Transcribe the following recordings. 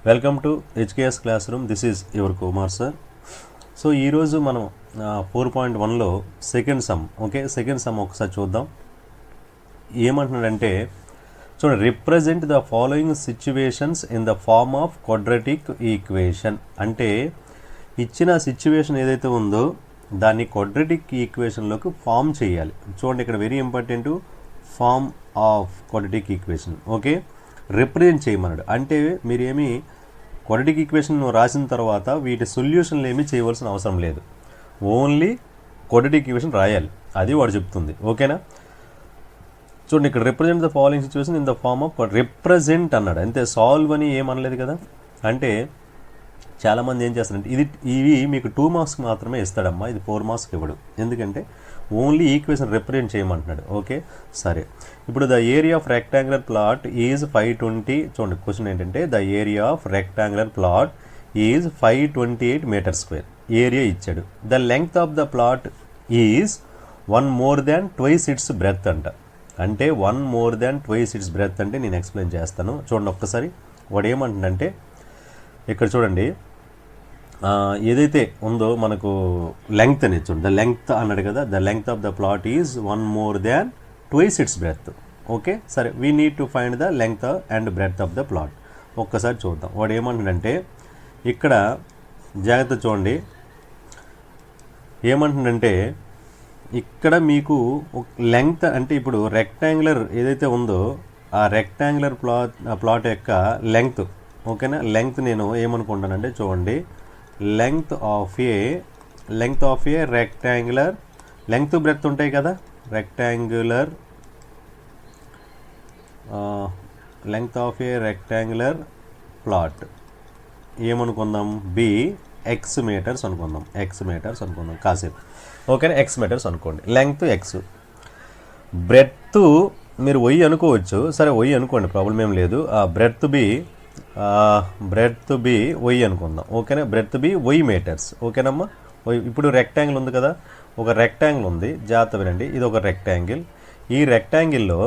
Welcome to HKS classroom. This is your Kumar sir. So ఈరోజు మనం 4.1లో second sum second sum ఒకసారి చూద్దాం. ఏమంటున్నాడంటే చూడండి, represent the following situations in the form of quadratic equation. అంటే ఇచ్చిన సిచ్యువేషన్ ఏదైతే ఉందో దాన్ని క్వాడ్రాటిక్ ఈక్వేషన్లోకి ఫామ్ చేయాలి. చూడండి, ఇక్కడ very important, form of quadratic equation. Represent చేయమన్నాడు. అంటే మీరేమి క్వాడ్రాటిక్ ఈక్వేషన్ రాసిన తర్వాత వీటి సొల్యూషన్లు ఏమీ చేయవలసిన అవసరం లేదు, ఓన్లీ క్వాడ్రాటిక్ ఈక్వేషన్ రాయాలి, అది వాడు చెప్తుంది. ఓకేనా? చూడండి, ఇక్కడ represent the following situation in the form of represent అన్నాడు, అంతే. సాల్వ్ అని ఏమనలేదు కదా. అంటే చాలామంది ఏం చేస్తారంటే ఇవి మీకు 2 మార్క్స్ మాత్రమే ఇస్తాడమ్మా, ఇది 4 మార్క్స్కి ఇవ్వడు. ఎందుకంటే ఓన్లీ ఈక్వేషన్ రిప్రజెంట్ చేయమంటున్నాడు. ఓకే, సరే. ఇప్పుడు the area of rectangular plot is 520. చూడండి, క్వశ్చన్ ఏంటంటే the area of rectangular plot is 528 metre square. Area ఇచ్చాడు. The length of the plot is 1 more than twice its breadth అంట. అంటే 1 more than twice its breadth అంటే నేను explain చేస్తాను. చూడండి ఒక్కసారి, వాడు ఏమంటుందంటే ఇక్కడ చూడండి, ఏదైతే ఉందో మనకు లెంగ్త్ అనేది చూడండి, ద లెంగ్త్ అన్నాడు కదా. The length of the plot is 1 more than twice its breadth. Okay, సరే. We need to find the length and breadth of the plot. ఒక్కసారి చూద్దాం. వాడు ఏమంటుందంటే ఇక్కడ జాగ్రత్త చూడండి, ఏమంటుందంటే ఇక్కడ మీకు లెంగ్త్ అంటే ఇప్పుడు రెక్టాంగులర్ ఏదైతే ఉందో ఆ రెక్టాంగులర్ ప్లాట్ యొక్క లెంగ్త్. ఓకేనా? లెంగ్త్ నేను ఏమనుకుంటానంటే చూడండి, length of a rectangular, length breadth ఉంటాయి కదా, rectangular length of a rectangular plot ఏమనుకుందాం, బి ఎక్స్ మీటర్స్ అనుకుందాం. ఎక్స్ మీటర్స్ అనుకుందాం కాసేపు. ఓకేనా? ఎక్స్ మీటర్స్ అనుకోండి. లెంగ్త్ ఎక్స్, బ్రెడ్త్ మీరు వై అనుకోవచ్చు. సరే, వై అనుకోండి, ప్రాబ్లం ఏం లేదు. బ్రెడ్త్ బి వై అనుకుందాం. ఓకేనా? Breadth be y metres. ఓకేనమ్మా? ఇప్పుడు రెక్టాంగిల్ ఉంది కదా, ఒక రెక్టాంగిల్ ఉంది, జాగ్రత్త వినండి. ఇది ఒక రెక్టాంగిల్. ఈ రెక్టాంగిల్లో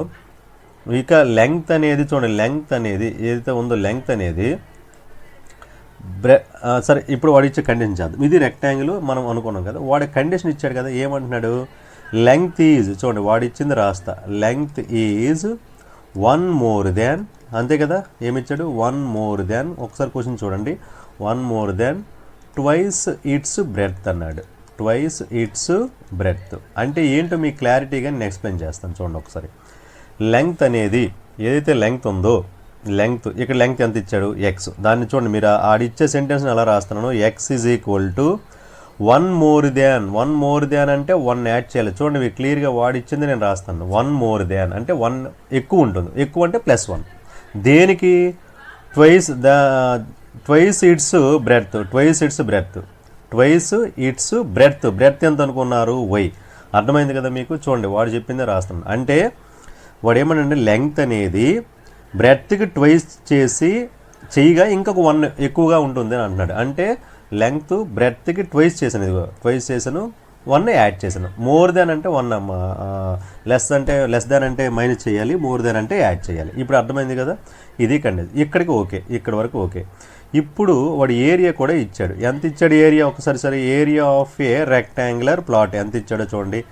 ఇక లెంగ్త్ అనేది చూడండి, లెంగ్త్ అనేది ఏదైతే ఉందో లెంగ్త్ అనేది సరే, ఇప్పుడు వాడు ఇచ్చే కండిషన్ చేద్దాం. ఇది రెక్టాంగిల్ మనం అనుకున్నాం కదా, వాడు కండిషన్ ఇచ్చాడు కదా. ఏమంటున్నాడు, లెంగ్త్ ఈజ్, చూడండి వాడు ఇచ్చింది రాస్తా, లెంగ్త్ ఈజ్ 1 more than, అంతే కదా. ఏమిచ్చాడు, 1 more than, ఒకసారి క్వశ్చన్ చూడండి, 1 more than twice its breadth అన్నాడు. ట్వైస్ ఇట్స్ బ్రెడ్త్ అంటే ఏంటో మీకు క్లారిటీగా నేను ఎక్స్ప్లెయిన్ చేస్తాను. చూడండి ఒకసారి. లెంగ్త్ అనేది ఏదైతే లెంగ్త్ ఉందో, లెంగ్త్ ఇక్కడ లెంగ్త్ ఎంత ఇచ్చాడు, ఎక్స్. దాన్ని చూడండి, మీరు ఆడిచ్చే సెంటెన్స్ని ఎలా రాస్తున్నాను, X is equal to 1 more than. 1 more than అంటే 1 యాడ్ చేయాలి. చూడండి, మీరు క్లియర్గా వాడిచ్చింది నేను రాస్తాను. 1 more than అంటే 1 ఎక్కువ ఉంటుంది. ఎక్కువ అంటే +1. దేనికి, twice it's breadth. Twice it's breadth. Twice it's breadth. Breadth ఎంత అనుకున్నారు, వై. అర్థమైంది కదా మీకు? చూడండి, వాడు చెప్పిందే రాస్తాను. అంటే వాడు ఏమనంటే లెంగ్త్ అనేది బ్రెడ్త్కి ట్వైస్ చేయగా ఇంకొక 1 ఎక్కువగా ఉంటుంది అని అంటున్నాడు. అంటే లెంగ్త్ బ్రెడ్త్కి ట్వైస్ చేశాను, ఇదిగో ట్వైస్ చేశాను, 1 యాడ్ చేశాను. మోర్ దాన్ అంటే 1 అమ్మా, లెస్ దాన్ అంటే మైనస్ చేయాలి, మోర్ దాన్ అంటే యాడ్ చేయాలి. ఇప్పుడు అర్థమైంది కదా. ఇది కండిషన్. ఇక్కడికి ఓకే, ఇక్కడి వరకు ఓకే. ఇప్పుడు వాడు ఏరియా కూడా ఇచ్చాడు. ఎంత ఇచ్చాడు ఏరియా, ఒకసారి సరే. Area of a rectangular plot ఎంత ఇచ్చాడో చూడండి.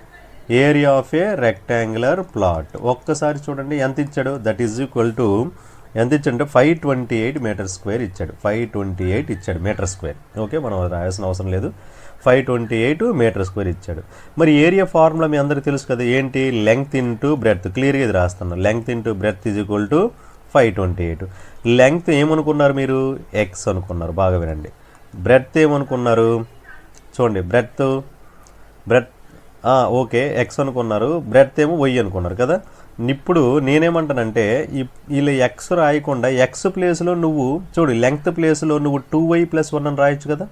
Area of a rectangular plot ఒక్కసారి చూడండి ఎంత ఇచ్చాడు. దట్ ఈజ్ ఈక్వల్ టు ఎంత ఇచ్చాడంటే 528 మీటర్ స్క్వేర్ ఇచ్చాడు. 528 ఇచ్చాడు మీటర్ స్క్వేర్. ఓకే, మనం రాయాల్సిన అవసరం లేదు. 528 మీటర్ స్క్వేర్ ఇచ్చాడు. మరి ఏరియా ఫార్ములా మీ అందరికీ తెలుసు కదా, ఏంటి, లెంగ్త్ ఇంటూ బ్రెడ్త్. క్లియర్గా ఇది రాస్తున్నాను. Length into breadth is equal to 528. Length ఏమనుకున్నారు మీరు, ఎక్స్ అనుకున్నారు. బాగా వినండి. బ్రెడ్త్ ఏమనుకున్నారు చూడండి, బ్రెడ్త్ ఓకే ఎక్స్ అనుకున్నారు. బ్రెడ్త్ ఏమో వై అనుకున్నారు కదా. ఇప్పుడు నేనేమంటానంటే ఇలా ఎక్స్ రాయకుండా ఎక్స్ ప్లేస్లో నువ్వు చూడు, లెంగ్త్ ప్లేస్లో నువ్వు 2y + 1 అని రాయొచ్చు కదా.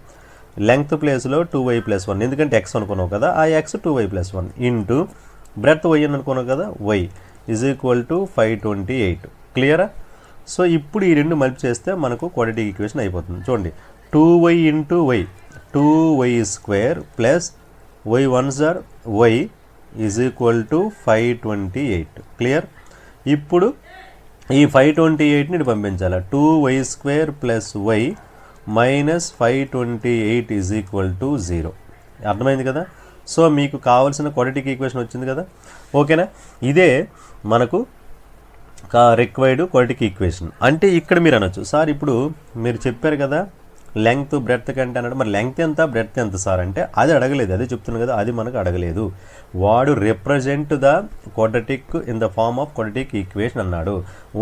లెంగ్త్ ప్లేస్లో 2y + 1, ఎందుకంటే ఎక్స్ అనుకున్నావు కదా, ఆ X 2y + 1 into breadth why అని అనుకున్నావు కదా, వై ఈజ్ ఈక్వల్ టు 528. క్లియరా? సో ఇప్పుడు ఈ రెండు మల్టి చేస్తే మనకు క్వాడ్రాటిక్ ఈక్వేషన్ అయిపోతుంది. చూడండి, 2y into y, 2y² plus y 1s are y is equal to 528. Clear? ఇప్పుడు ఈ 528ని ఇటు పంపించాలి. 2y² + y minus 528 is equal to 0. అర్థమైంది కదా. సో మీకు కావాల్సిన క్వాడ్రాటిక్ ఈక్వేషన్ వచ్చింది కదా. ఓకేనా. ఇదే మనకు రిక్వైర్డ్ క్వాడ్రాటిక్ ఈక్వేషన్. అంటే ఇక్కడ మీరు అనొచ్చు, సార్ ఇప్పుడు మీరు చెప్పారు కదా లెంగ్త్ బ్రెడ్త్ కంటే అన్నాడు, మరి లెంగ్త్ ఎంత బ్రెడ్త్ ఎంత సార్ అంటే అది అడగలేదు, అదే చెప్తున్నాను కదా, అది మనకు అడగలేదు. వాడు represent the quadratic in the form of quadratic equation అన్నాడు.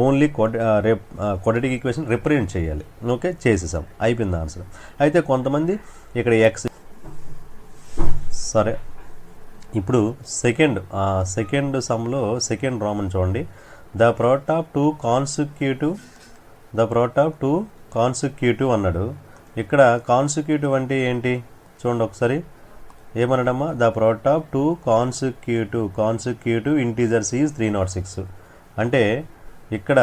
ఓన్లీ క్వాడ్రాటిక్ ఈక్వేషన్ రిప్రజెంట్ చేయాలి. ఓకే, చేసేసాం, అయిపోయింది ఆన్సర్. అయితే కొంతమంది ఇక్కడ ఎక్స్, సరే ఇప్పుడు సెకండ్ సమ్లో సెకండ్ రామన్ చూడండి. The product of two consecutive అన్నాడు. ఇక్కడ కాన్సిక్యూటివ్ అంటే ఏంటి చూడండి ఒకసారి, ఏమన్నాడమ్మా, the product of two consecutive integers is 306. అంటే ఇక్కడ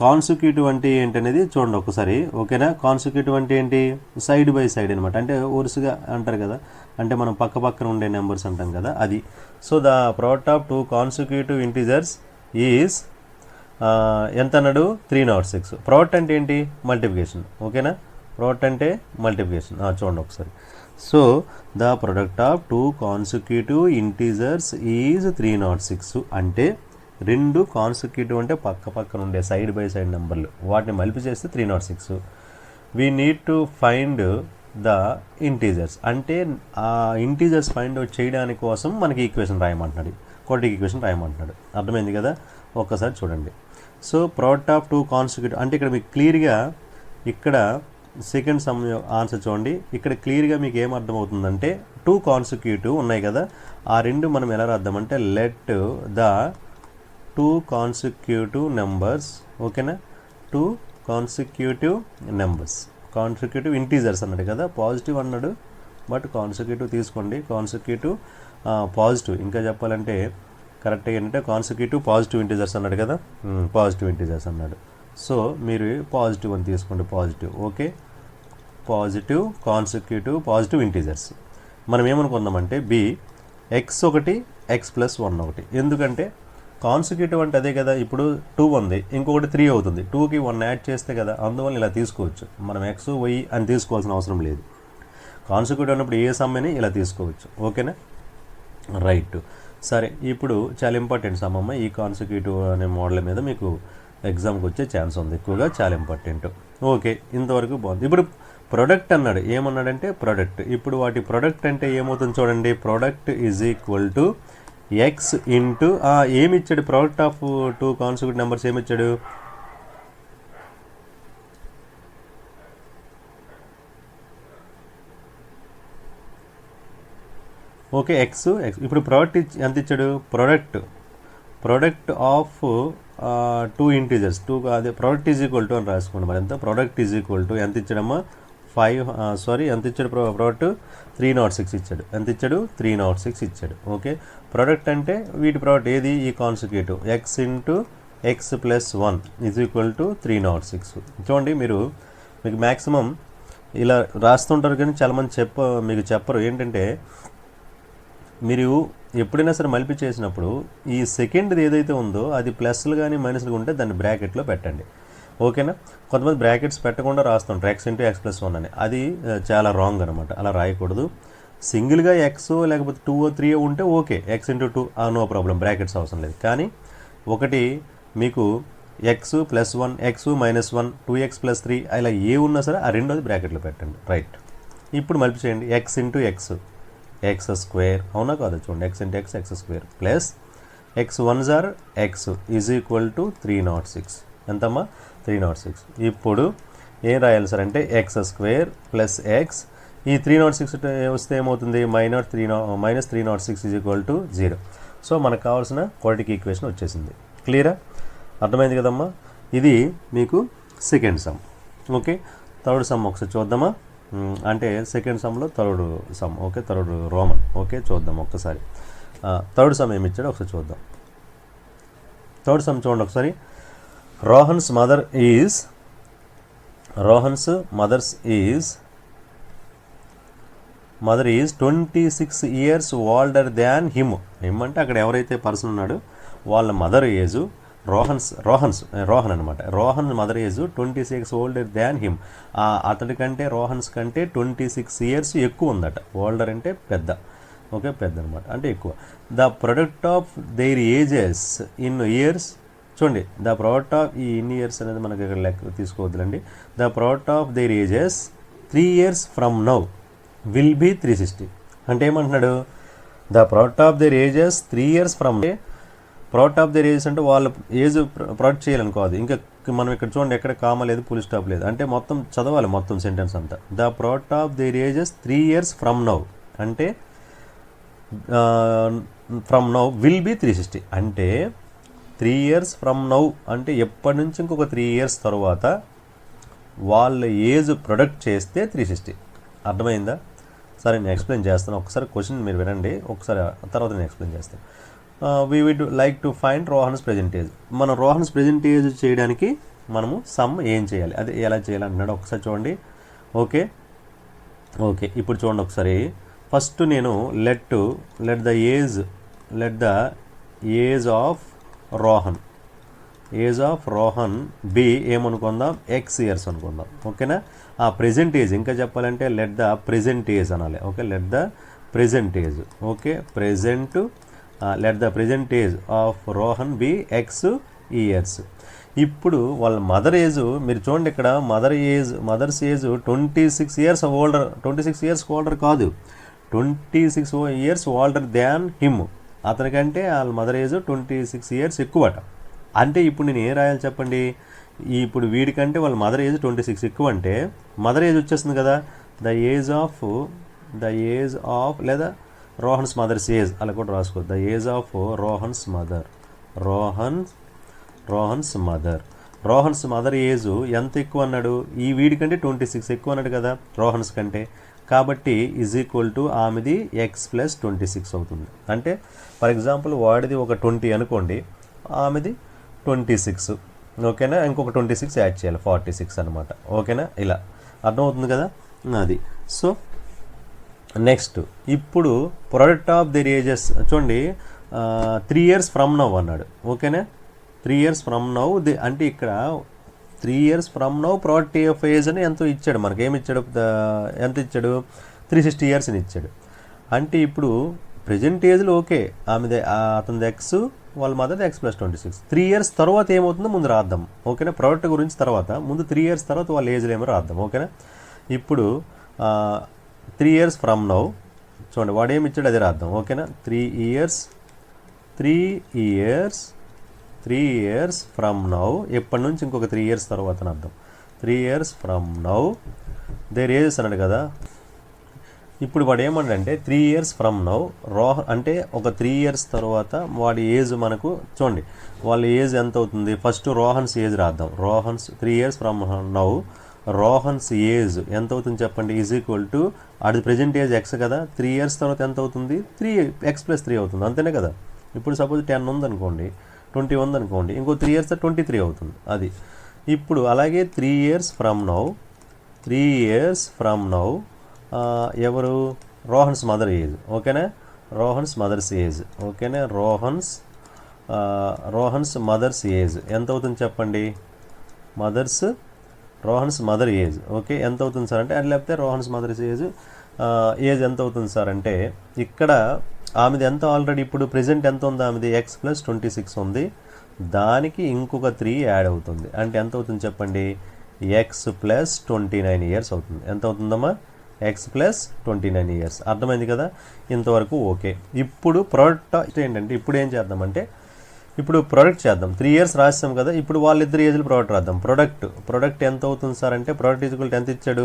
కాన్సిక్యూటివ్ అంటే ఏంటనేది చూడండి ఒకసారి. ఓకేనా. కాన్సిక్యూటివ్ అంటే ఏంటి, సైడ్ బై సైడ్ అనమాట. అంటే వరుసగా అంటారు కదా, అంటే మనం పక్క పక్కన ఉండే నెంబర్స్ అంటాం కదా, అది. So the product of two consecutive integers is ఎంత అన్నాడు, 306. ప్రోడక్ట్ అంటే ఏంటి, మల్టిప్లికేషన్. ఓకేనా, ప్రోడక్ట్ అంటే మల్టిప్లికేషన్. చూడండి ఒకసారి. So the product of two consecutive integers is 306. అంటే రెండు కాన్సిక్యూటివ్ అంటే పక్క పక్కన ఉండే సైడ్ బై సైడ్ నెంబర్లు, వాటిని మల్టిప్లై చేస్తే 306. We need to find the integers. అంటే ఆ ఇంటీజర్స్ ఫైండ్ అవుట్ చేయడానికి కోసం మనకి ఈక్వేషన్ రాయమంటున్నాడు, క్వాడ్రాటిక్ ఈక్వేషన్ రాయమంటున్నాడు. అర్థమైంది కదా. ఒక్కసారి చూడండి. So product of two consecutive అంటే ఇక్కడ మీకు క్లియర్గా, ఇక్కడ సెకండ్ సమ్ ఆన్సర్ చూడండి. ఇక్కడ క్లియర్గా మీకు ఏం అర్థమవుతుందంటే టూ కాన్సిక్యూటివ్ ఉన్నాయి కదా, ఆ రెండు మనం ఎలా రాద్దామంటే let the two consecutive numbers, ఓకేనా, two consecutive numbers, consecutive integers అన్నాడు కదా, పాజిటివ్ అన్నాడు బట్ కాన్సిక్యూటివ్ తీసుకోండి, కాన్సిక్యూటివ్ పాజిటివ్, ఇంకా చెప్పాలంటే కరెక్ట్గా ఏంటంటే కాన్సిక్యూటివ్ పాజిటివ్ ఇంటీజర్స్ అన్నాడు కదా, పాజిటివ్ ఇంటీజర్స్ అన్నాడు. సో మీరు పాజిటివ్ అని తీసుకోండి, positive. Okay, positive consecutive positive integers. మనం ఏమనుకుందామంటే బి x1 x+1 ఒకటి. ఎందుకంటే కాన్సిక్యూటివ్ అంటే అదే కదా, ఇప్పుడు 2 ఉంది, ఇంకొకటి 3 అవుతుంది, 2కి 1 యాడ్ చేస్తే కదా, అందువల్ల ఇలా తీసుకోవచ్చు. మనం x y అని తీసుకోవాల్సిన అవసరం లేదు. కాన్సిక్యూటివ్ అన్నప్పుడు ఏ సమ్మని ఇలా తీసుకోవచ్చు. ఓకేనా, రైట్. సరే, ఇప్పుడు చాలా ఇంపార్టెంట్ సమ్ అమ్మ, ఈ కాన్సిక్యూటివ్ అనే మోడల్ మీద మీకు ఎగ్జామ్కి వచ్చే ఛాన్స్ ఉంది ఎక్కువగా, చాలా ఇంపార్టెంట్. ఓకే, ఇంతవరకు బాగుంది. ఇప్పుడు ప్రొడక్ట్ అన్నాడు, ఏమన్నాడంటే ప్రొడక్ట్. ఇప్పుడు వాటి ప్రొడక్ట్ అంటే ఏమవుతుంది చూడండి, product is equal to X into ఏమి ఇచ్చాడు, product of two consecutive numbers ఏమి ఇచ్చాడు, ఓకే, ఎక్స్. ఇప్పుడు ప్రోడక్ట్ ఎంత ఇచ్చాడు, ప్రొడక్ట్ ఆఫ్ టూ ఇంటీజర్స్, అదే ప్రోడక్ట్ ఈజ్ ఈక్వల్ టు అని రాసుకోండి. మరి ఎంత, ప్రోడక్ట్ ఈజ్ ఈక్వల్ టు ఎంత ఇచ్చాడమ్మా, ఎంత ఇచ్చాడు, ప్రోడక్ట్ 306 ఇచ్చాడు. ఎంత ఇచ్చాడు, 306 ఇచ్చాడు. ఓకే, ప్రోడక్ట్ అంటే వీటి ప్రోడక్ట్ ఏది, ఈ consecutive X into x+1 is equal to 306. చూడండి, మీకు మ్యాక్సిమం ఇలా రాస్తుంటారు కానీ చాలామంది మీకు చెప్పరు. ఏంటంటే మీరు ఎప్పుడైనా సరే మల్పి చేసినప్పుడు ఈ సెకండ్ది ఏదైతే ఉందో అది ప్లస్లు కానీ మైనస్లు ఉంటే దాన్ని బ్రాకెట్లో పెట్టండి. ఓకేనా. కొంతమంది బ్రాకెట్స్ పెట్టకుండా రాస్తుంటారు x ఇంటూ x+1 అని, అది చాలా రాంగ్ అనమాట. అలా రాయకూడదు. సింగిల్గా ఎక్స్ లేకపోతే 2 or 3 ఉంటే okay, x into 2 no problem, brackets అవసరం లేదు. కానీ ఒకటి మీకు x+1 x-1 2x+3 ఇలా ఏ ఉన్నా సరే ఆ రెండోది బ్రాకెట్లో పెట్టండి. రైట్. ఇప్పుడు మల్పి చేయండి, x ఇంటూ x² అవునా కాదు చూడండి, x into x² plus x1 x is equal to 306. ఎంతమ్మా, 306. ఇప్పుడు ఏం రాయాలి సార్ అంటే x² ప్లస్ x, ఈ 306 వస్తే ఏమవుతుంది, -306 ఈజ్ ఈక్వల్ టు 0. సో మనకు కావాల్సిన క్వాడ్రాటిక్ ఈక్వేషన్ వచ్చేసింది. క్లియరా, అర్థమైంది కదమ్మా. ఇది మీకు second sum. Okay, third sum ఒకసారి చూద్దామా, అంటే సెకండ్ సమ్లో third sum. Okay, third Roman. Okay, చూద్దాం ఒక్కసారి. థర్డ్ సమ్ ఏమి ఇచ్చాడో ఒకసారి చూద్దాం. థర్డ్ సమ్ చూడండి ఒకసారి. Rohan's mother is 26 years older than him. అంటే అక్కడ ఎవరైతే పర్సన్ ఉన్నాడో వాళ్ళ మదర్ ఏజు రోహన్ అనమాట. Rohan mother age 26 older than him. అతడి కంటే రోహన్స్ కంటే 26 ఇయర్స్ ఎక్కువ ఉందట. ఓల్డర్ అంటే పెద్ద, ఓకే, పెద్ద అనమాట, అంటే ఎక్కువ. The product of their ages in years, చూడండి, ద ప్రొడక్ట్ ఆఫ్ ఈ ఇన్ ఇయర్స్ అనేది మనకి ఇక్కడ లెక్క తీసుకోవద్దులండి. The product of their ages 3 years from now will be 360. అంటే ఏమంటున్నాడు, the product of their ages 3 years from, product of their ages అంటే వాళ్ళ ఏజ్ ప్రొడక్ట్ చేయాలనుకోదు. ఇంకా మనం ఇక్కడ చూడండి, ఎక్కడ కామా లేదు, ఫుల్ స్టాప్ లేదు, అంటే మొత్తం చదవాలి మొత్తం సెంటెన్స్ అంతా. The product of their ages 3 years from now అంటే ఫ్రమ్ నౌ విల్ బీ 360. అంటే 3 years ఫ్రమ్ నౌ అంటే ఎప్పటి నుంచి ఇంకొక 3 years తర్వాత వాళ్ళ ఏజ్ ప్రొడక్ట్ చేస్తే 360. అర్థమైందా? సరే, నేను ఎక్స్ప్లెయిన్ చేస్తాను. ఒకసారి క్వశ్చన్ మీరు వినండి, ఒకసారి తర్వాత నేను ఎక్స్ప్లెయిన్ చేస్తాను. We would like to find Rohan's present age. మనం రోహన్స్ ప్రెజెంట్ ఏజ్ చేయడానికి మనము సమ్ ఏం చేయాలి, అది ఎలా చేయాలంటున్నాడు ఒకసారి చూడండి. ఓకే, ఇప్పుడు చూడండి ఒకసారి. ఫస్ట్ నేను let the age of Rohan be ఏమనుకుందాం, ఎక్స్ ఇయర్స్ అనుకుందాం. ఓకేనా? ఆ ప్రెజెంట్ ఏజ్ ఇంకా చెప్పాలంటే లెట్ ద ప్రెజెంట్ ఏజ్ అనాలి. Okay, let the present age. Okay, let the present age of Rohan be x years. ఇప్పుడు వాళ్ళ మదర్ ఏజ్ మీరు చూడండి, ఇక్కడ mother's age 26 years older. 26 years older కాదు, 26 years ఓల్డర్ దాన్ హిమ్. అతనికంటే వాళ్ళ మదర్ ఏజ్ 26 years ఎక్కువట. అంటే ఇప్పుడు నేను ఏం రాయాలి చెప్పండి. ఇప్పుడు వీడికంటే వాళ్ళ మదర్ ఏజ్ 26 ఎక్కువ అంటే మదర్ ఏజ్ వచ్చేస్తుంది కదా. ద ఏజ్ ఆఫ్ లేదా రోహన్స్ మదర్స్ ఏజ్ అలా కూడా రాసుకోవద్దు. The age of Rohan's mother age ఎంత ఎక్కువ అన్నాడు, ఈ వీడికంటే 26 ఎక్కువ అన్నాడు కదా రోహన్స్ కంటే. కాబట్టి ఈజ్ ఈక్వల్ టు ఆమెది x+26 అవుతుంది. అంటే ఫర్ ఎగ్జాంపుల్ వాడిది ఒక 20 అనుకోండి, ఆమెది 26. ఓకేనా? ఇంకొక 26 యాడ్ చేయాలి, 46 అనమాట. ఓకేనా? ఇలా అర్థమవుతుంది కదా అది. సో నెక్స్ట్ ఇప్పుడు ప్రొడక్ట్ ఆఫ్ దేర్ ఏజెస్ చూడండి, 3 years ఫ్రమ్ నౌ అన్నాడు. ఓకేనా? 3 years ఫ్రమ్ నౌ అంటే ఇక్కడ 3 years from now product of age అని ఎంతో ఇచ్చాడు మనకి. ఏమి ఇచ్చాడు, ఎంత ఇచ్చాడు, 360 years అని ఇచ్చాడు. అంటే ఇప్పుడు ప్రజెంట్ ఏజ్లో ఓకే, అతనిది ఎక్స్, వాళ్ళ మదర్ x+26. 3 years తర్వాత ఏమవుతుందో ముందు రాద్దాం. ఓకేనా? ప్రొడక్ట్ గురించి తర్వాత, ముందు 3 years తర్వాత వాళ్ళ ఏజ్లో ఏమో రాద్దాం. ఓకేనా? ఇప్పుడు 3 years ఫ్రమ్ నౌ చూడండి, వాడు ఏమి ఇచ్చాడు అదే రాద్దాం. ఓకేనా? 3 years ఫ్రమ్ నౌ, ఎప్పటి నుంచి ఇంకొక 3 years తర్వాత అని అర్థం. 3 years from now there ages అన్నాడు కదా. ఇప్పుడు వాడు ఏమన్నాడంటే 3 years ఫ్రమ్ నౌ అంటే ఒక 3 years తర్వాత వాడి ఏజ్ మనకు చూడండి, వాళ్ళ ఏజ్ ఎంత అవుతుంది. ఫస్ట్ రోహన్స్ ఏజ్ రాద్దాం. 3 years from now Rohan's age ఎంత అవుతుంది చెప్పండి, ఈజ్ ఈక్వల్ టు అది ప్రజెంట్ ఏజ్ ఎక్స్ కదా. 3 years తర్వాత ఎంత అవుతుంది, 3x+3 అవుతుంది, అంతేనే కదా. ఇప్పుడు సపోజ్ 10 ఉందనుకోండి, 20 ఉందనుకోండి, ఇంకో 3 years 23 అవుతుంది అది. ఇప్పుడు అలాగే 3 years ఫ్రమ్ నౌ ఎవరు, రోహన్స్ మదర్ ఏజ్. ఓకేనా? Rohan's mother's age. ఓకేనా? రోహన్స్ మదర్స్ ఏజ్ ఎంత అవుతుంది చెప్పండి, రోహన్స్ మదర్ ఏజ్. ఓకే, ఎంత అవుతుంది సార్ అంటే, అది లేకపోతే రోహన్స్ మదర్స్ ఏజ్ ఎంత అవుతుంది సార్ అంటే, ఇక్కడ ఆమెది ఎంత ఆల్రెడీ ఇప్పుడు ప్రెజెంట్ ఎంత ఉంది, ఆమెది x+26 ఉంది, దానికి ఇంకొక 3 యాడ్ అవుతుంది. అంటే ఎంత అవుతుంది చెప్పండి, x+29 years అవుతుంది. ఎంత అవుతుందమ్మా, x+29 years. అర్థమైంది కదా ఇంతవరకు? ఓకే. ఇప్పుడు ప్రొడక్ట్ ఏంటంటే, ఇప్పుడు ఏం చేద్దామంటే, ఇప్పుడు ప్రొడక్ట్ చేద్దాం. 3 years రాసాం కదా, ఇప్పుడు వాళ్ళిద్దరు ఏజ్లు ప్రొడక్ట్ రాద్దాం. ప్రొడక్ట్ ఎంత అవుతుంది సార్ అంటే, ప్రొడక్ట్ ఈక్వల్ ఎంత ఇచ్చాడు,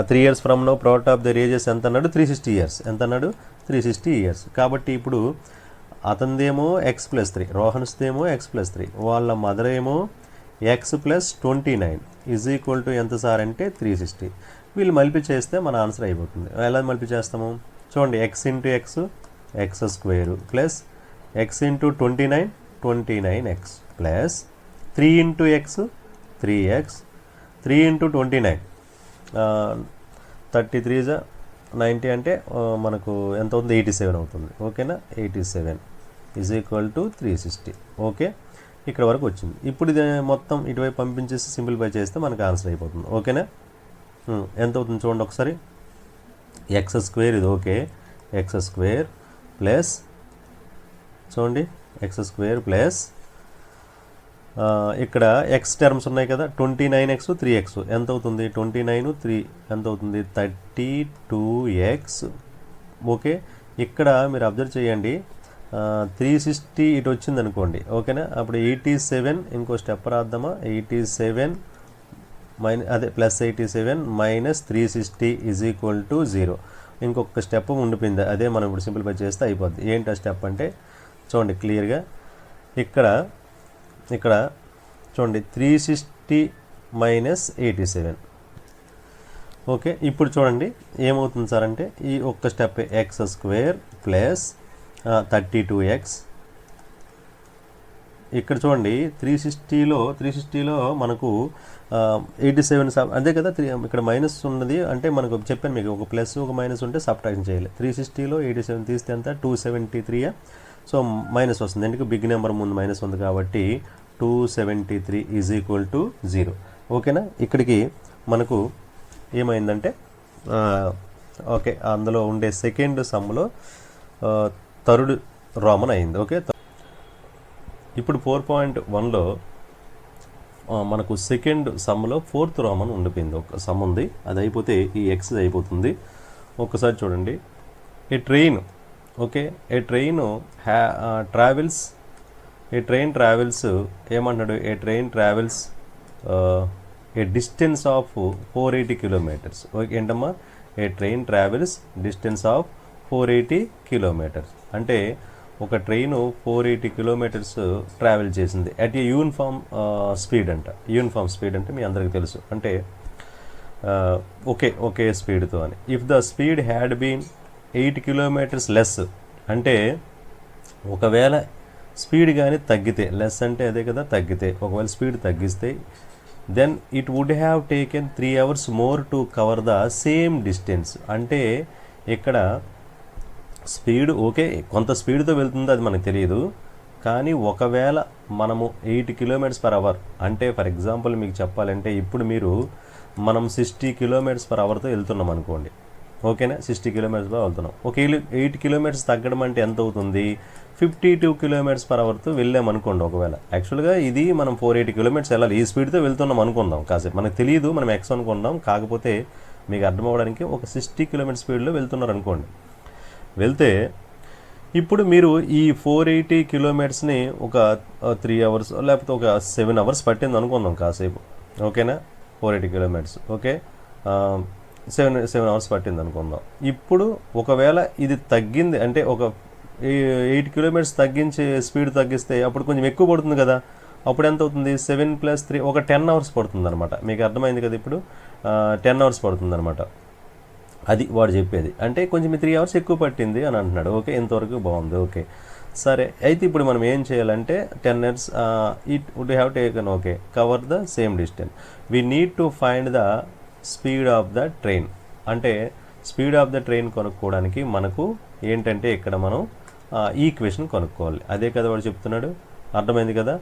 3 years from now product of their ages ఎంత అన్నాడు, 360 years. ఎంత అన్నాడు, 360 years. కాబట్టి ఇప్పుడు అతనిదేమో x+3, రోహన్స్దేమో x+3, వాళ్ళ మదర్ ఏమో x+29 ఈజ్ ఈక్వల్ టు ఎంత సార్ అంటే 360. వీళ్ళు మల్పి చేస్తే మన ఆన్సర్ అయిపోతుంది. ఎలా మల్పి చేస్తాము చూడండి, x into X x² plus x into 29x plus 3 into X 3x, 3 into 29 33 90 అంటే మనకు ఎంత అవుతుంది, 87 అవుతుంది. ఓకేనా? 87 ఈజ్ ఈక్వల్ టు 360. ఓకే, ఇక్కడ వరకు వచ్చింది. ఇప్పుడు ఇది మొత్తం ఇటువైపు పంపించేసి సింప్లిఫై చేస్తే మనకు ఆన్సర్ అయిపోతుంది. ఓకేనా? ఎంత అవుతుంది చూడండి ఒకసారి. ఎక్స్ స్క్వేర్ ఇది ఓకే, ఎక్స్ స్క్వేర్ ప్లస్ చూడండి ఎక్స్ స్క్వేర్ ప్లస్ ఇక్కడ ఎక్స్ టర్మ్స్ ఉన్నాయి కదా, 29x 3x ఎంత అవుతుంది, 29 3 ఎంత అవుతుంది, 32x. ఓకే, ఇక్కడ మీరు అబ్జర్వ్ చేయండి 360 ఇటు వచ్చింది అనుకోండి. ఓకేనా? అప్పుడు 87 ఇంకో స్టెప్ రాద్దామా, 87 అదే plus 87 minus 360 is equal to 0. ఇంకొక స్టెప్ ఉండిపోయింది, అదే మనం ఇప్పుడు సింప్లిఫై చేస్తే అయిపోద్ది. ఏంటి ఆ స్టెప్ అంటే చూడండి క్లియర్గా, ఇక్కడ చూడండి 360 మైనస్ 87. ఓకే, ఇప్పుడు చూడంండి ఏమవుతుంది సార్ అంటే ఈ ఒక్క step X square plus 32x. ఇక్కడ చూడండి 360లో మనకు 87 అదే కదా, ఇక్కడ మైనస్ ఉన్నది అంటే మనకు చెప్పాను మీకు, ఒక ప్లస్ ఒక మైనస్ ఉంటే సబ్ట్రాక్షన్ చేయాలి. 360లో 87 తీస్తే ఎంత 273. సో మైనస్ వస్తుంది, ఎందుకు బిగ్ నెంబర్ ముందు మైనస్ ఉంది కాబట్టి 273 ఈజ్ ఈక్వల్ టు 0. ఓకేనా? ఇక్కడికి మనకు ఏమైందంటే ఓకే అందులో ఉండే సెకండ్ సమ్లో థర్డ్ రోమన్ అయింది. ఓకే, ఇప్పుడు 4.1లో మనకు సెకండ్ సమ్లో ఫోర్త్ రోమన్ ఉండిపోయింది, ఒక సమ్ ఉంది, అది అయిపోతే ఈ ఎక్స్ అయిపోతుంది. ఒక్కసారి చూడండి, a train okay a train travels ఏమంటున్నాడు, a train travels a distance of 480 kilometres. Okay ఏంటమ్మా, a train travels distance of 480 kilometres అంటే ఒక ట్రైను 480 కిలోమీటర్స్ ట్రావెల్ చేసింది అట్ ఏ యూనిఫామ్ స్పీడ్ అంట. యూనిఫామ్ స్పీడ్ అంటే మీ అందరికీ తెలుసు, అంటే ఒకే స్పీడ్తో అని. If the speed had been 8 kilometres less అంటే ఒకవేళ స్పీడ్ కానీ తగ్గితే, లెస్ అంటే అదే కదా తగ్గితే, ఒకవేళ స్పీడ్ తగ్గిస్తే then it would have taken 3 hours more to cover the same distance. అంటే ఇక్కడ స్పీడ్ ఓకే కొంత స్పీడ్తో వెళ్తుందో అది మనకు తెలియదు, కానీ ఒకవేళ మనము 8 km/h అంటే ఫర్ ఎగ్జాంపుల్ మీకు చెప్పాలంటే ఇప్పుడు మనం 60 km/hతో వెళ్తున్నాం అనుకోండి. ఓకేనా, 60 km/h వెళ్తున్నాం. ఒక 8 kilometers తగ్గడం అంటే ఎంత అవుతుంది, 52 km/hతో వెళ్ళామనుకోండి. ఒకవేళ యాక్చువల్గా ఇది మనం 480 kilometers వెళ్ళాలి, ఈ స్పీడ్తో వెళ్తున్నాం అనుకుందాం. కాసేపు మనకు తెలియదు, మనం ఎక్స్ అనుకుందాం, కాకపోతే మీకు అర్థం అవ్వడానికి ఒక 60 km స్పీడ్లో వెళ్తున్నారు అనుకోండి. వెళ్తే ఇప్పుడు మీరు ఈ 480 kilometersని ఒక 3 hours లేకపోతే ఒక 7 hours పట్టింది అనుకుందాం కాసేపు. ఓకేనా, 480 kilometers ఓకే 7 hours పట్టింది అనుకుందాం. ఇప్పుడు ఒకవేళ ఇది తగ్గింది అంటే ఒక 8 kilometers తగ్గించి స్పీడ్ తగ్గిస్తే అప్పుడు కొంచెం ఎక్కువ పడుతుంది కదా, అప్పుడు ఎంత అవుతుంది 7 + 3 ఒక 10 hours పడుతుంది అనమాట. మీకు అర్థమైంది కదా, ఇప్పుడు 10 hours పడుతుంది అనమాట. అది వాడు చెప్పేది, అంటే కొంచెం 3 hours ఎక్కువ పట్టింది అని అంటున్నాడు. ఓకే, ఇంతవరకు బాగుంది. ఓకే సరే, అయితే ఇప్పుడు మనం ఏం చేయాలంటే 10 hours it would have taken okay cover the same distance. We need to find the speed of the train. అంటే స్పీడ్ ఆఫ్ ద ట్రైన్ కొనుక్కోవడానికి మనకు ఏంటంటే ఇక్కడ మనం ఈక్వేషన్ కొనుక్కోవాలి. అదే కదా వాడు చెప్తున్నాడు, అర్థమైంది కదా.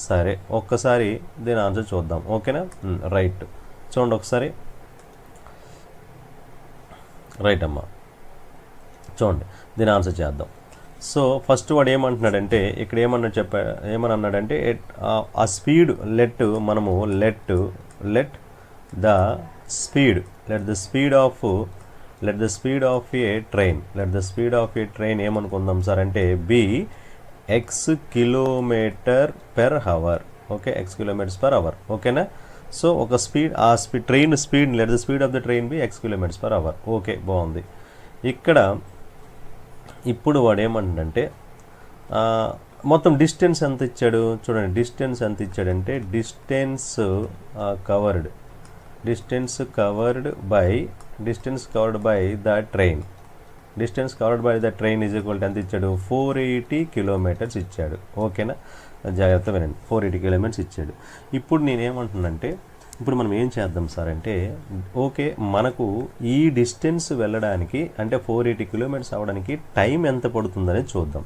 సరే ఒక్కసారి దీని ఆన్సర్ చూద్దాం. ఓకేనా, రైట్ చూడండి ఒకసారి. రైట్ అమ్మా, చూడండి దీని ఆన్సర్ చేద్దాం. సో ఫస్ట్ వాడు ఏమంటున్నాడంటే ఇక్కడ ఏమని అన్నాడంటే ఆ స్పీడ్ మనము let the speed of a train ఏమనుకుందాం సార్ అంటే be x kilometre per hour. Okay, x kilometres per hour. ఓకేనా, సో ఒక train speed let the speed of the train be x kilometres per hour. Okay బాగుంది. ఇక్కడ ఇప్పుడు వాడు ఏమంటాడంటే మొత్తం డిస్టెన్స్ ఎంత ఇచ్చాడు చూడండి. డిస్టెన్స్ ఎంత ఇచ్చాడంటే distance covered by the train. Distance covered by the train is equal to ఎంత ఇచ్చాడు 480 kilometers ఇచ్చాడు. ఓకేనా, జాగ్రత్త వినండి, 480 kilometers ఇచ్చాడు. ఇప్పుడు నేనేమంటున్నానంటే ఇప్పుడు మనం ఏం చేద్దాం సార్ అంటే ఓకే మనకు ఈ డిస్టెన్స్ వెళ్ళడానికి అంటే 480 kilometers అవ్వడానికి టైం ఎంత పడుతుందనేది చూద్దాం.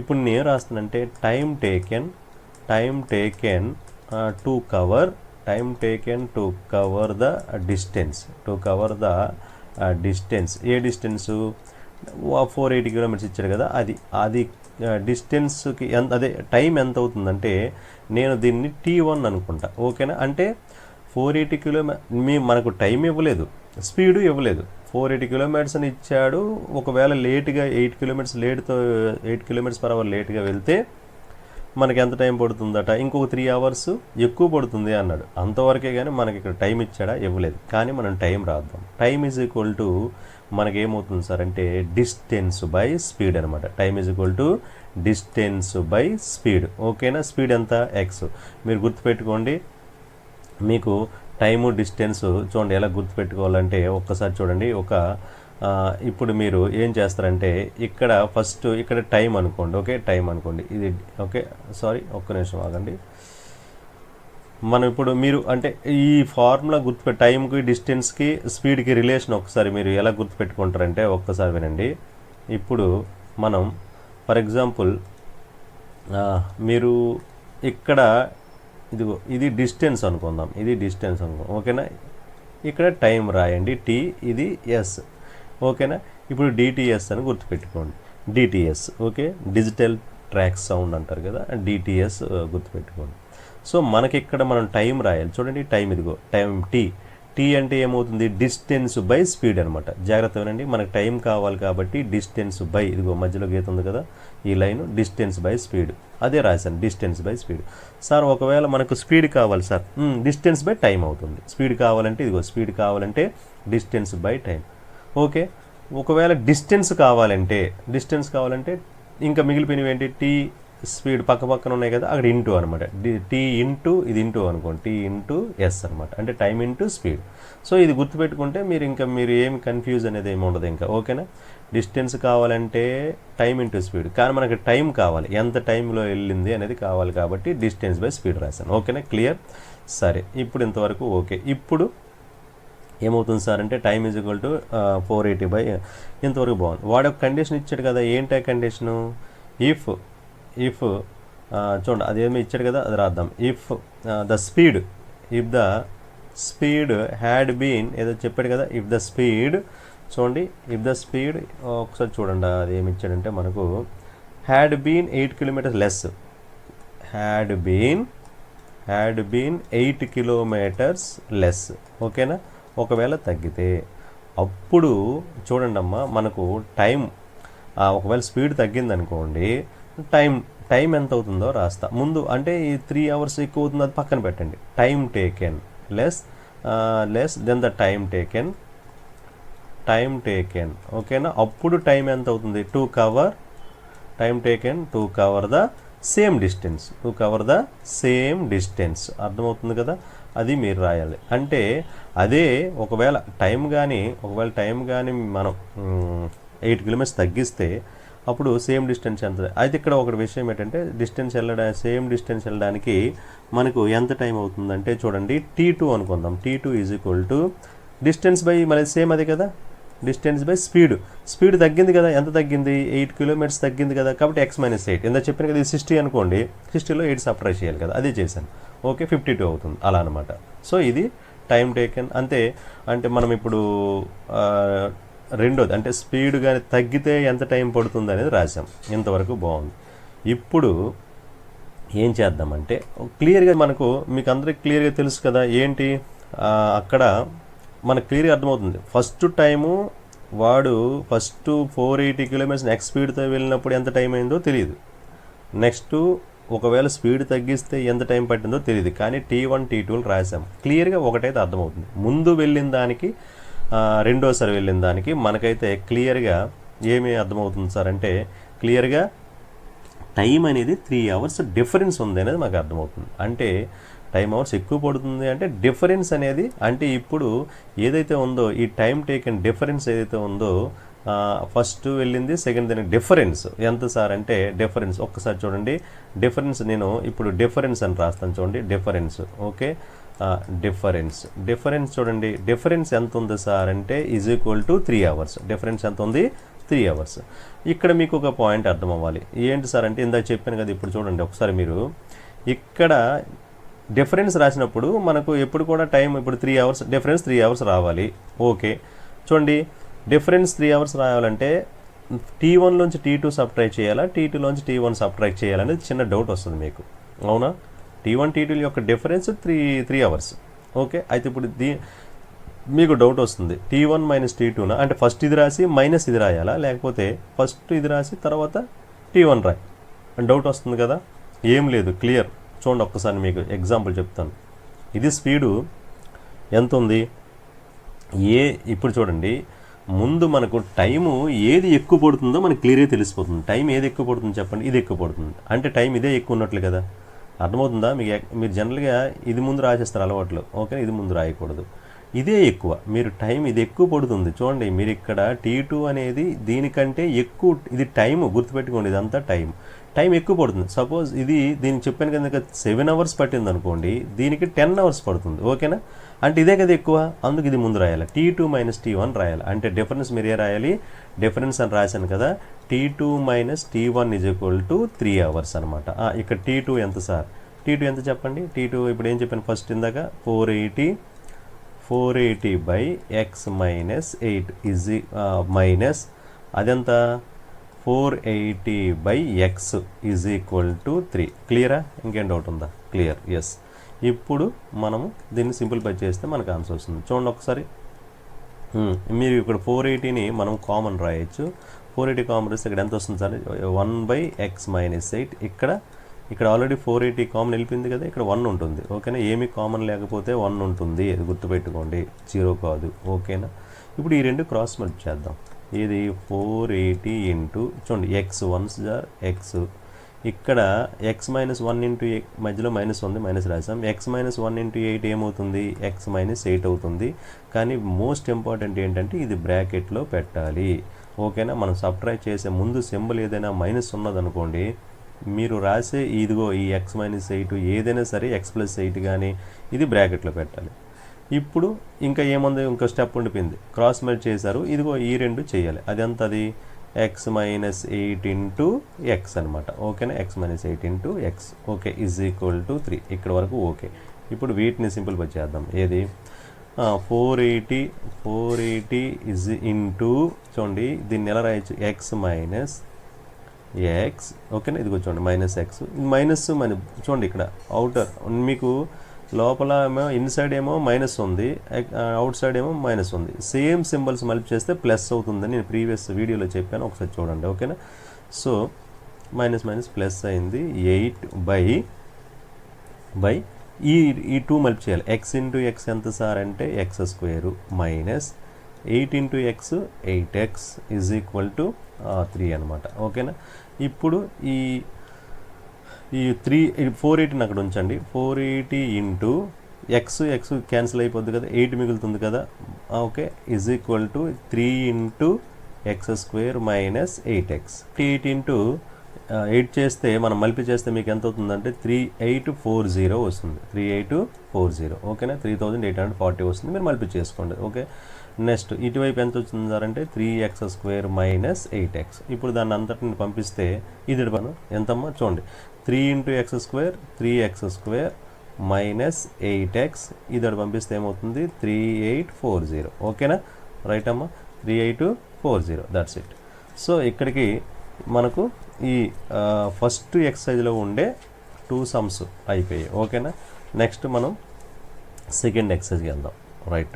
ఇప్పుడు నేను రాస్తానంటే time taken time taken to cover the distance a distance 480 kilometres ఇచ్చాడు కదా, అది డిస్టెన్స్కి అదే టైం ఎంత అవుతుందంటే నేను దీన్ని T1 అనుకుంటా. ఓకేనా, అంటే 480 మనకు టైం ఇవ్వలేదు, స్పీడు ఇవ్వలేదు. 480 కిలోమీటర్స్ అని ఇచ్చాడు. ఒకవేళ లేట్గా 8 కిలోమీటర్స్ పర్ అవర్ లేట్గా వెళ్తే మనకి ఎంత టైం పడుతుందట, ఇంకొక 3 అవర్స్ ఎక్కువ పడుతుంది అన్నాడు. అంతవరకే కానీ మనకి ఇక్కడ టైం ఇచ్చాడా, ఇవ్వలేదు. కానీ మనం టైం రాద్దాం. టైం ఈజ్ ఈక్వల్ టు మనకేమవుతుంది సార్ అంటే డిస్టెన్స్ బై స్పీడ్ అనమాట. Time is equal to distance by speed. ఓకేనా, స్పీడ్ ఎంత, ఎక్స్. మీరు గుర్తుపెట్టుకోండి, మీకు టైము డిస్టెన్స్ చూడండి ఎలా గుర్తుపెట్టుకోవాలంటే ఒక్కసారి చూడండి. ఇప్పుడు మీరు ఏం చేస్తారంటే ఇక్కడ టైం అనుకోండి. ఓకే, టైం అనుకోండి ఇది. ఓకే, సారీ, ఒక్క నిమిషం ఆగండి. మనం ఇప్పుడు మీరు అంటే ఈ ఫార్ములా టైంకి, డిస్టెన్స్కి, స్పీడ్కి రిలేషన్ ఒకసారి మీరు ఎలా గుర్తుపెట్టుకుంటారంటే ఒక్కసారి వినండి. ఇప్పుడు మనం ఫర్ ఎగ్జాంపుల్ మీరు ఇక్కడ ఇది డిస్టెన్స్ అనుకుందాం, ఓకేనా. ఇక్కడ టైం రాయండి టీ, ఇది ఎస్. ఓకేనా, ఇప్పుడు డిటిఎస్ అని గుర్తుపెట్టుకోండి. DTS, okay, digital track sound అంటారు కదా, డిటిఎస్ గుర్తుపెట్టుకోండి. సో మనకి ఇక్కడ మనం టైం రాయాలి. చూడండి టైం, టైం టీ అంటే ఏమవుతుంది, డిస్టెన్స్ బై స్పీడ్ అనమాట. జాగ్రత్త వినండి, మనకు టైం కావాలి కాబట్టి డిస్టెన్స్ బై, మధ్యలో గీత ఉంది కదా ఈ లైన్, డిస్టెన్స్ బై స్పీడ్, అదే రాశాను, డిస్టెన్స్ బై స్పీడ్. సార్ ఒకవేళ మనకు స్పీడ్ కావాలి సార్, డిస్టెన్స్ బై టైం అవుతుంది. స్పీడ్ కావాలంటే డిస్టెన్స్ బై టైం. ఓకే, ఒకవేళ డిస్టెన్స్ కావాలంటే ఇంకా మిగిలిపోయినవి ఏంటి, టీ స్పీడ్ పక్కన ఉన్నాయి కదా, అక్కడ ఇంటూ అనమాట. టీ ఇంటూ ఇది ఇంటూ అనుకోండి, టీ ఇంటూ ఎస్ అనమాట, అంటే టైం ఇంటూ స్పీడ్. సో ఇది గుర్తుపెట్టుకుంటే మీరు ఏమి కన్ఫ్యూజ్ అనేది ఏమి ఉండదు ఇంకా. ఓకేనా, డిస్టెన్స్ కావాలంటే టైం ఇంటూ స్పీడ్, కానీ మనకి టైం కావాలి, ఎంత టైంలో వెళ్ళింది అనేది కావాలి కాబట్టి డిస్టెన్స్ బై స్పీడ్ రాశాను. ఓకేనా, క్లియర్. సరే, ఇప్పుడు ఇంతవరకు ఓకే. ఇప్పుడు ఏమవుతుంది సార్ అంటే time is equal to 480 by, ఇంతవరకు బాగుంది. వాడు ఒక కండిషన్ ఇచ్చాడు కదా, ఏంటి ఆ కండిషను, ఇఫ్ చూడండి అదేమీ ఇచ్చాడు కదా, అది రాద్దాం. If the speed had been, ఏదో చెప్పాడు కదా, ఇఫ్ ద స్పీడ్ ఒకసారి చూడండి అది ఏమి ఇచ్చాడంటే మనకు had been 8 kilometres less, had been 8 kilometres less. ఓకేనా, ఒకవేళ తగ్గితే అప్పుడు చూడండి అమ్మా, మనకు టైం ఒకవేళ స్పీడ్ తగ్గిందనుకోండి, టైం ఎంత అవుతుందో రాస్తా ముందు. అంటే ఈ 3 అవర్స్ ఎక్కువ అవుతుంది, అది పక్కన పెట్టండి. Time taken less than the time taken. ఓకేనా, అప్పుడు టైం ఎంత అవుతుంది, time taken to cover the same distance. అర్థమవుతుంది కదా, అది మీరు రాయాలి. అంటే అదే ఒకవేళ టైం కానీ మనం 8 కిలోమీటర్స్ తగ్గిస్తే అప్పుడు సేమ్ డిస్టెన్స్ ఎంత. అయితే ఇక్కడ ఒక విషయం ఏంటంటే సేమ్ డిస్టెన్స్ వెళ్ళడానికి మనకు ఎంత టైం అవుతుందంటే చూడండి, T2 అనుకుందాం. T2 is equal to distance by మళ్ళీ సేమ్ అదే కదా, డిస్టెన్స్ బై స్పీడ్ తగ్గింది కదా, ఎంత తగ్గింది, 8 కిలోమీటర్స్ తగ్గింది కదా, కాబట్టి x-8. ఎంత చెప్పాను కదా, ఇది 60 అనుకోండి, 60లో 8 సబ్ట్రాక్ట్ చేయాలి కదా, అదే చేశాను. ఓకే, 52 అవుతుంది అలా అనమాట. సో ఇది టైం టేకెన్. అంటే మనం ఇప్పుడు రెండోది అంటే స్పీడ్ కానీ తగ్గితే ఎంత టైం పడుతుంది అనేది రాసాం. ఇంతవరకు బాగుంది. ఇప్పుడు ఏం చేద్దామంటే క్లియర్గా మీకు అందరికి క్లియర్గా తెలుసు కదా ఏంటి, అక్కడ మనకు క్లియర్గా అర్థమవుతుంది. ఫస్ట్ టైము వాడు 480 కిలోమీటర్స్ నెక్స్ట్ స్పీడ్తో వెళ్ళినప్పుడు ఎంత టైం అయిందో తెలియదు. నెక్స్ట్ ఒకవేళ స్పీడ్ తగ్గిస్తే ఎంత టైం పట్టిందో తెలియదు, కానీ T1 T2 రాసాం. క్లియర్గా ఒకటైతే అర్థమవుతుంది, ముందు వెళ్ళిన దానికి రెండోసారి వెళ్ళిన దానికి మనకైతే క్లియర్గా ఏమి అర్థమవుతుంది సార్ అంటే క్లియర్గా టైం అనేది 3 అవర్స్ డిఫరెన్స్ ఉంది అనేది మాకు అర్థమవుతుంది. అంటే టైం అవర్స్ ఎక్కువ పడుతుంది అంటే డిఫరెన్స్ అనేది, అంటే ఇప్పుడు ఏదైతే ఉందో ఈ టైం టేకెన్ డిఫరెన్స్ ఏదైతే ఉందో, ఫస్ట్ వెళ్ళింది సెకండ్ దానికి డిఫరెన్స్ ఎంత సార్ అంటే డిఫరెన్స్ ఒక్కసారి చూడండి. నేను ఇప్పుడు డిఫరెన్స్ అని రాస్తాను చూడండి, డిఫరెన్స్. ఓకే, డిఫరెన్స్ చూడండి, డిఫరెన్స్ ఎంత ఉంది సార్ అంటే is equal to 3 hours. Difference ఎంత ఉంది, 3 అవర్స్. ఇక్కడ మీకు ఒక పాయింట్ అర్థం అవ్వాలి, ఏంటి సార్ అంటే ఇందాక చెప్పాను కదా. ఇప్పుడు చూడండి ఒకసారి మీరు ఇక్కడ డిఫరెన్స్ రాసినప్పుడు మనకు ఎప్పుడు కూడా టైం ఇప్పుడు 3 అవర్స్ డిఫరెన్స్ 3 అవర్స్ రావాలి. ఓకే చూడండి, డిఫరెన్స్ 3 అవర్స్ రావాలంటే T1లోంచి T2 సబ్ట్రాక్ట్ చేయాలా, T2లోంచి T1 సబ్ట్రాక్ట్ చేయాలనేది చిన్న డౌట్ వస్తుంది మీకు, అవునా? T1 T2 యొక్క డిఫరెన్స్ 3 అవర్స్. ఓకే, అయితే ఇప్పుడు మీకు డౌట్ వస్తుంది, T1 మైనస్ T2నా అంటే ఫస్ట్ ఇది రాసి మైనస్ ఇది రాయాలా, లేకపోతే ఫస్ట్ ఇది రాసి తర్వాత T1 రాయి అని డౌట్ వస్తుంది కదా. ఏం లేదు, క్లియర్. చూడండి ఒక్కసారి మీకు ఎగ్జాంపుల్ చెప్తాను. ఇది స్పీడు ఎంత ఉంది ఇప్పుడు చూడండి, ముందు మనకు టైము ఏది ఎక్కువ పడుతుందో మనకు క్లియర్గా తెలిసిపోతుంది. టైం ఏది ఎక్కువ పడుతుంది చెప్పండి, ఇది ఎక్కువ పడుతుంది అంటే టైం ఇదే ఎక్కువ ఉన్నట్లు కదా. అర్థమవుతుందా మీరు జనరల్గా ఇది ముందు రాసేస్తారు అలవాట్లు, ఓకే, ఇది ముందు రాయకూడదు, ఇదే ఎక్కువ. మీరు టైం ఇది ఎక్కువ పడుతుంది చూడండి, మీరు ఇక్కడ T2 అనేది దీనికంటే ఎక్కువ, ఇది టైము గుర్తుపెట్టుకోండి, ఇదంతా టైం ఎక్కువ పడుతుంది. సపోజ్ ఇది దీనికి చెప్పాను కనుక 7 అవర్స్ పట్టింది అనుకోండి, దీనికి 10 అవర్స్ పడుతుంది, ఓకేనా? అంటే ఇదే కదా ఎక్కువ, అందుకు ఇది ముందు రాయాలి, T2 మైనస్ T1 రాయాలి. అంటే డిఫరెన్స్ మీరు ఏ రాయాలి, డిఫరెన్స్ అని రాశాను కదా, T2 minus T1 is equal to 3 hours అనమాట. ఇక్కడ T2 ఎంత సార్, T2 ఎంత చెప్పండి. T2 ఇప్పుడు ఏం చెప్పాను ఫస్ట్ ఇందాక, 480 by x minus 8 is minus అదెంత 480 by x is equal to 3. క్లియరా? ఇంకేం డౌట్ ఉందా? Clear, yes. ఇప్పుడు మనము దీన్ని సింప్లిఫై చేస్తే మనకు ఆన్సర్ వస్తుంది. చూడండి ఒకసారి, మీరు ఇక్కడ 480ని మనం కామన్ రాయొచ్చు. 480 కామన్ రాస్తే ఇక్కడ ఎంత వస్తుంది సార్, 1 బై ఎక్స్ మైనస్ 8. ఇక్కడ ఆల్రెడీ 480 కామన్ వెళ్ళిపోయింది కదా, ఇక్కడ 1 ఉంటుంది, ఓకేనా? ఏమి కామన్ లేకపోతే 1 ఉంటుంది, అది గుర్తుపెట్టుకోండి, 0 కాదు, ఓకేనా? ఇప్పుడు ఈ రెండు క్రాస్ మల్టిప్లై చేద్దాం. ఇది 480 ఇంటూ చూడండి ఎక్స్ 1 జార్ ఎక్స్, ఇక్కడ ఎక్స్ మైనస్ 1 ఇంటూ మధ్యలో మైనస్ ఉంది, మైనస్ రాసాం. ఎక్స్ మైనస్ 1 ఇంటూ 8 ఏమవుతుంది, ఎక్స్ మైనస్ 8 అవుతుంది. కానీ మోస్ట్ ఇంపార్టెంట్ ఏంటంటే ఇది బ్రాకెట్లో పెట్టాలి, ఓకేనా? మనం సబ్ట్రాక్ట్ చేసే ముందు సింబల్ ఏదైనా మైనస్ ఉన్నదనుకోండి, మీరు రాసే ఇదిగో ఈ ఎక్స్ మైనస్ 8 ఏదైనా సరే ఎక్స్ ప్లస్ 8 కానీ ఇది బ్రాకెట్లో పెట్టాలి. ఇప్పుడు ఇంకా ఏముంది, ఇంకో స్టెప్ ఉండిపోయింది, క్రాస్ మల్టిప్లై చేశారు, ఇదిగో ఈ రెండు చేయాలి. అది ఎంత, అది ఎక్స్ మైనస్ 8 ఇంటూ ఎక్స్ అనమాట, ఓకేనా? X minus 8 into X, okay, is equal to 3. ఇక్కడ వరకు ఓకే. ఇప్పుడు వీటిని సింప్లిఫై చేద్దాం. ఏది 480 ఇజ్ ఇంటూ చూడండి దీన్ని ఎలా రాయొచ్చు, ఎక్స్ మైనస్ ఎక్స్, ఓకేనా? ఇదిగో చూడండి మైనస్ ఎక్స్, మైనస్ చూడండి ఇక్కడ అవుటర్ మీకు లోపల ఏమో ఇన్సైడ్ ఏమో మైనస్ ఉంది, అవుట్ సైడ్ ఏమో మైనస్ ఉంది. సేమ్ సింబల్స్ మల్టిప్లై చేస్తే ప్లస్ అవుతుందని నేను ప్రీవియస్ వీడియోలో చెప్పాను, ఒకసారి చూడండి, ఓకేనా? సో మైనస్ మైనస్ ప్లస్ అయింది, 8 బై ఈ 2 మల్టిప్లై చేయాలి. ఎక్స్ ఇంటూ ఎక్స్ ఎంత సార్ అంటే X square minus 8 into X 8x is equal to 3 అనమాట, ఓకేనా? ఇప్పుడు ఈ 480 అక్కడ ఉంచండి. 480 ఇంటూ ఎక్స్ క్యాన్సిల్ అయిపోద్ది కదా, 8 మిగులుతుంది కదా, okay, is equal to 3 into X square minus 8x. 8 into 8 చేస్తే మనం మల్టిప్లై చేస్తే మీకు ఎంత అవుతుందంటే 3840 వస్తుంది, 3840, ఓకేనా? 3840 వస్తుంది, మీరు మల్టిప్లై చేసుకోండి, ఓకే? నెక్స్ట్ ఇటువైపు ఎంత వచ్చింది సార్ అంటే 3x స్క్వేర్ మైనస్ 8x. ఇప్పుడు దాన్ని అంతటిని పంపిస్తే ఇది ఎంతమ్మా చూడండి, 3 into X square 3x square minus 8x, ఇది పంపిస్తే ఏమవుతుంది 3840, ఓకేనా? రైట్ అమ్మా, 3840, దట్స్ ఇట్. సో ఇక్కడికి మనకు ఈ ఫస్ట్ ఎక్సర్సైజ్లో ఉండే 2 సమ్స్ అయిపోయాయి, ఓకేనా? నెక్స్ట్ మనం సెకండ్ ఎక్సర్సైజ్కి వెళ్దాం, రైట్.